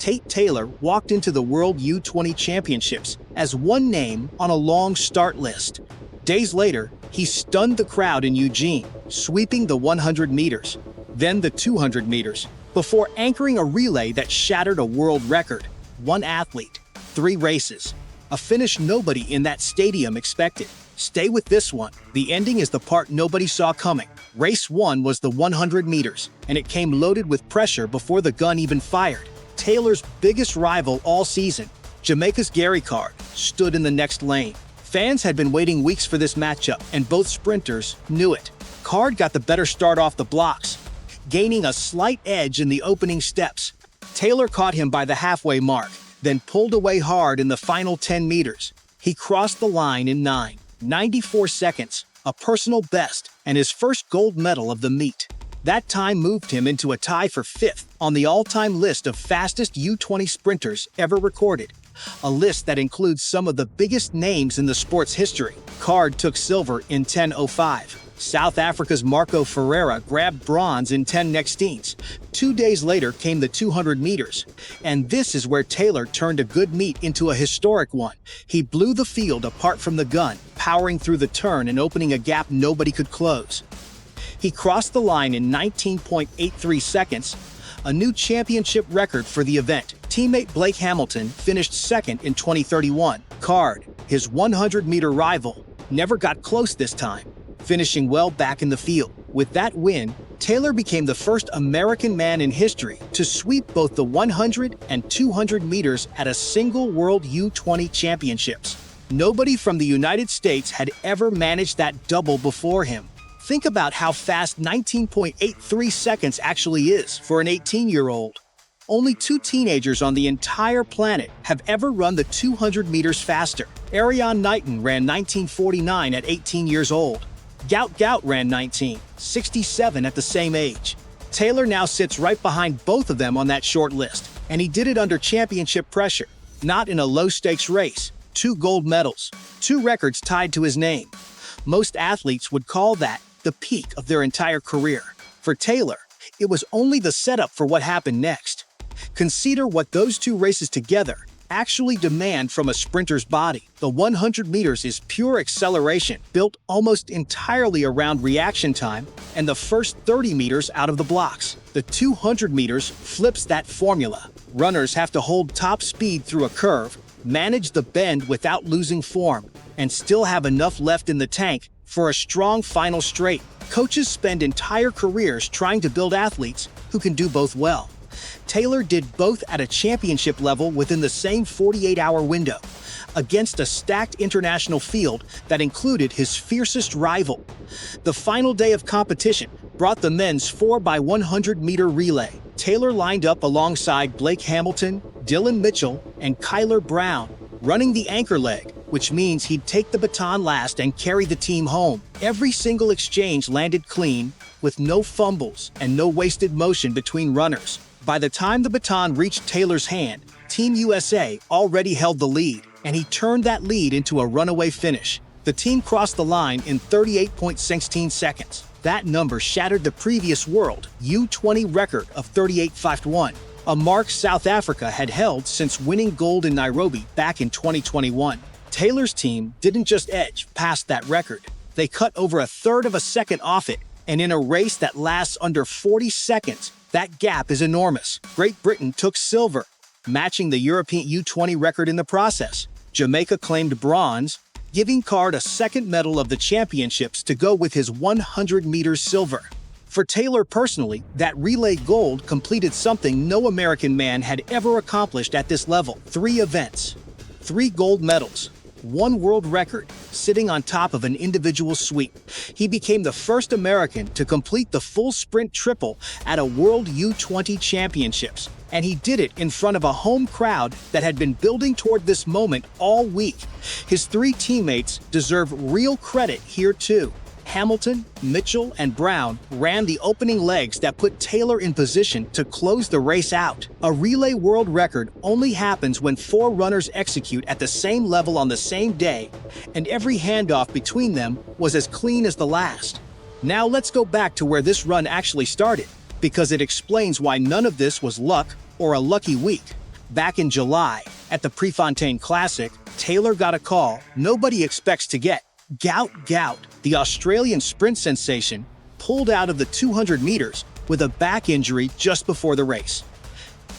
Tate Taylor walked into the World U20 Championships as one name on a long start list. Days later, he stunned the crowd in Eugene, sweeping the 100 meters, then the 200 meters, before anchoring a relay that shattered a world record. One athlete, 3 races. A finish nobody in that stadium expected. Stay with this one. The ending is the part nobody saw coming. Race 1 was the 100 meters, and it came loaded with pressure before the gun even fired. Taylor's biggest rival all season, Jamaica's Gary Card, stood in the next lane. Fans had been waiting weeks for this matchup, and both sprinters knew it. Card got the better start off the blocks, gaining a slight edge in the opening steps. Taylor caught him by the halfway mark, then pulled away hard in the final 10 meters. He crossed the line in 9.94 seconds, a personal best, and his first gold medal of the meet. That time moved him into a tie for 5th on the all-time list of fastest U20 sprinters ever recorded, a list that includes some of the biggest names in the sport's history. Card took silver in 10:05. South Africa's Marco Ferreira grabbed bronze in 10:16. 2 days later came the 200 meters, and this is where Taylor turned a good meet into a historic one. He blew the field apart from the gun, powering through the turn and opening a gap nobody could close. He crossed the line in 19.83 seconds, a new championship record for the event. Teammate Blake Hamilton finished second in 2031. Card, his 100-meter rival, never got close this time, finishing well back in the field. With that win, Taylor became the first American man in history to sweep both the 100 and 200 meters at a single World U20 Championships. Nobody from the United States had ever managed that double before him. Think about how fast 19.83 seconds actually is for an 18-year-old. Only 2 teenagers on the entire planet have ever run the 200 meters faster. Ariane Knighton ran 1949 at 18 years old. Gout ran 1967 at the same age. Taylor now sits right behind both of them on that short list, and he did it under championship pressure, not in a low-stakes race. 2 gold medals, 2 records tied to his name. Most athletes would call that the peak of their entire career. For Taylor, it was only the setup for what happened next. Consider what those 2 races together actually demand from a sprinter's body. The 100 meters is pure acceleration, built almost entirely around reaction time, and the first 30 meters out of the blocks. The 200 meters flips that formula. Runners have to hold top speed through a curve, manage the bend without losing form, and still have enough left in the tank for a strong final straight. Coaches spend entire careers trying to build athletes who can do both well. Taylor did both at a championship level within the same 48-hour window, against a stacked international field that included his fiercest rival. The final day of competition brought the men's 4x100-meter relay. Taylor lined up alongside Blake Hamilton, Dylan Mitchell, and Kyler Brown, running the anchor leg, which means he'd take the baton last and carry the team home. Every single exchange landed clean, with no fumbles and no wasted motion between runners. By the time the baton reached Taylor's hand, Team USA already held the lead, and he turned that lead into a runaway finish. The team crossed the line in 38.16 seconds. That number shattered the previous World U20 record of 38.51, a mark South Africa had held since winning gold in Nairobi back in 2021. Taylor's team didn't just edge past that record. They cut over a third of a second off it, and in a race that lasts under 40 seconds, that gap is enormous. Great Britain took silver, matching the European U20 record in the process. Jamaica claimed bronze, giving Card a second medal of the championships to go with his 100 meters silver. For Taylor personally, that relay gold completed something no American man had ever accomplished at this level. 3 events, 3 gold medals, 1 world record, sitting on top of an individual sweep. He became the first American to complete the full sprint triple at a World U20 Championships, and he did it in front of a home crowd that had been building toward this moment all week. His 3 teammates deserve real credit here too. Hamilton, Mitchell, and Brown ran the opening legs that put Taylor in position to close the race out. A relay world record only happens when 4 runners execute at the same level on the same day, and every handoff between them was as clean as the last. Now let's go back to where this run actually started, because it explains why none of this was luck or a lucky week. Back in July, at the Prefontaine Classic, Taylor got a call nobody expects to get. Gout, the Australian sprint sensation, pulled out of the 200 meters with a back injury just before the race.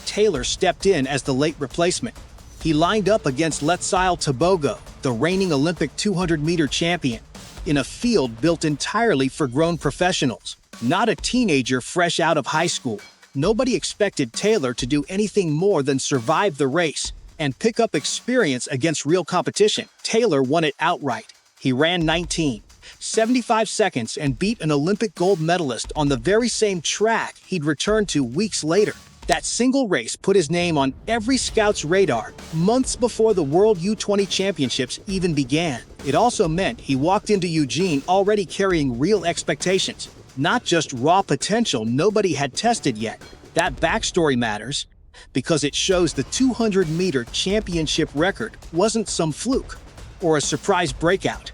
Taylor stepped in as the late replacement. He lined up against Letsile Tebogo, the reigning Olympic 200-meter champion, in a field built entirely for grown professionals, not a teenager fresh out of high school. Nobody expected Taylor to do anything more than survive the race and pick up experience against real competition. Taylor won it outright. He ran 19.75 seconds and beat an Olympic gold medalist on the very same track he'd returned to weeks later. That single race put his name on every scout's radar months before the World U20 Championships even began. It also meant he walked into Eugene already carrying real expectations, not just raw potential nobody had tested yet. That backstory matters because it shows the 200-meter championship record wasn't some fluke or a surprise breakout.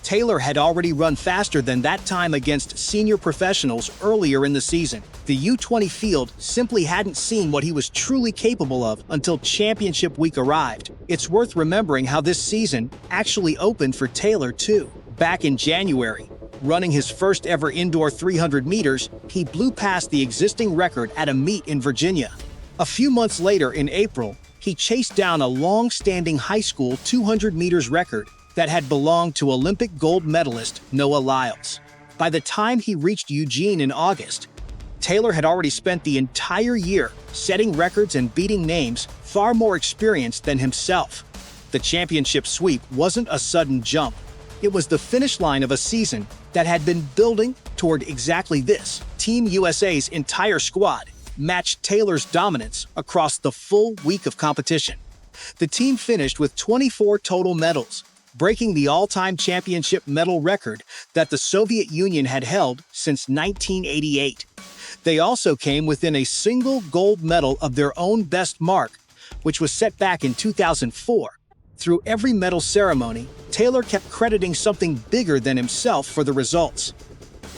Taylor had already run faster than that time against senior professionals earlier in the season. The U20 field simply hadn't seen what he was truly capable of until championship week arrived. It's worth remembering how this season actually opened for Taylor too. Back in January, running his first ever indoor 300 meters, he blew past the existing record at a meet in Virginia. A few months later, in April, he chased down a long-standing high school 200 meters record that had belonged to Olympic gold medalist Noah Lyles. By the time he reached Eugene in August, Taylor had already spent the entire year setting records and beating names far more experienced than himself. The championship sweep wasn't a sudden jump. It was the finish line of a season that had been building toward exactly this. Team USA's entire squad matched Taylor's dominance across the full week of competition. The team finished with 24 total medals, breaking the all-time championship medal record that the Soviet Union had held since 1988. They also came within a single gold medal of their own best mark, which was set back in 2004. Through every medal ceremony, Taylor kept crediting something bigger than himself for the results.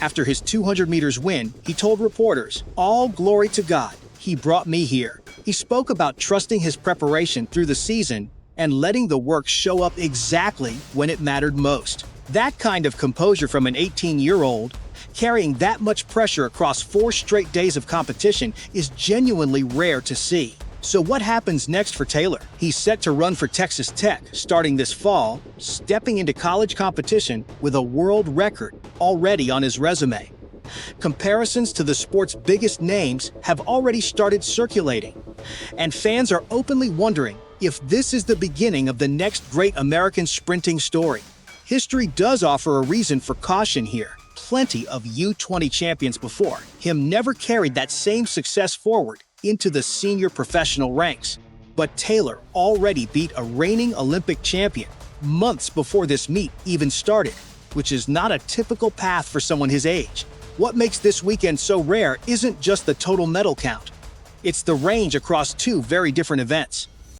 After his 200 meters win, he told reporters, "All glory to God, He brought me here." He spoke about trusting his preparation through the season and letting the work show up exactly when it mattered most. That kind of composure from an 18-year-old, carrying that much pressure across 4 straight days of competition, is genuinely rare to see. So what happens next for Taylor? He's set to run for Texas Tech starting this fall, stepping into college competition with a world record already on his resume. Comparisons to the sport's biggest names have already started circulating, and fans are openly wondering if this is the beginning of the next great American sprinting story. History does offer a reason for caution here. Plenty of U20 champions before him never carried that same success forward into the senior professional ranks. But Taylor already beat a reigning Olympic champion months before this meet even started, which is not a typical path for someone his age. What makes this weekend so rare isn't just the total medal count. It's the range across 2 very different events.